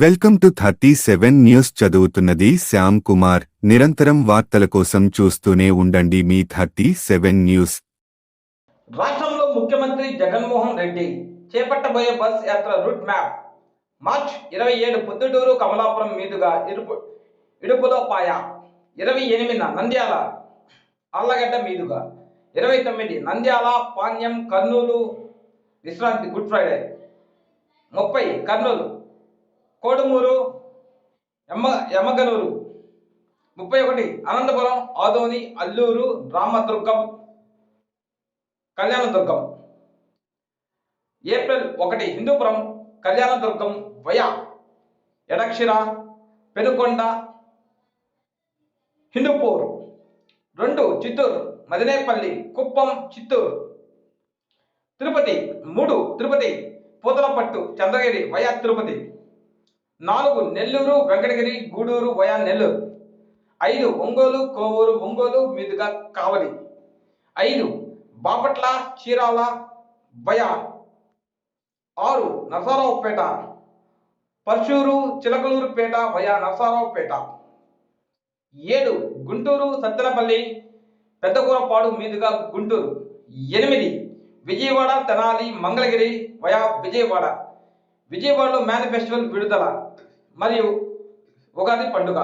Welcome to 37 news. చదువుతున్నది శ్యామ్ కుమార్. నిరంతరం వార్తల కోసం చూస్తూనే ఉండండి మీ 37 న్యూస్. రాష్ట్రంలో ముఖ్యమంత్రి జగన్మోహన్ రెడ్డి చేపట్టబోయే బస్ యాత్ర route map. March 27 Proddatur Kamalapuram మీదుగా ఇడుపులపాయ, 28 నంద్యాల ఆళ్లగడ్డ మీదుగా, 29 నంద్యాల పాణ్యం కర్నూలు విశ్రాంతి Good Friday, 30 Kurnool Kodumur Yemmiganur, 31 Anantapur Adoni Alluru Ramadurgam Kalyandurg, April 1 Hindupur Kalyandurg via ఎడక్షిర పెనుకొండ హిందూపూర్, 2 చిత్తూరు మదినేపల్లి కుప్పం చిత్తూరు, తిరుపతి 3 తిరుపతి పూతలపట్టు చంద్రగిరి వయా తిరుపతి, 4 నెల్లూరు వెంకటగిరి గూడూరు వయా నెల్లూరు, 5 ఒంగోలు కోవూరు ఒంగోలు మీదుగా కావలి, 5 బాపట్ల చీరాల వయా 6 నరసరావుపేట పర్చూరు చిలకలూరుపేట వయా నరసరావుపేట, 7 గుంటూరు సత్తెనపల్లి పెద్దకూరపాడు మీదుగా గుంటూరు, 8 విజయవాడ తెనాలి మంగళగిరి వయా విజయవాడలో మేనిఫెస్టోల్ విడుదల మరియు ఉగాది పండుగ.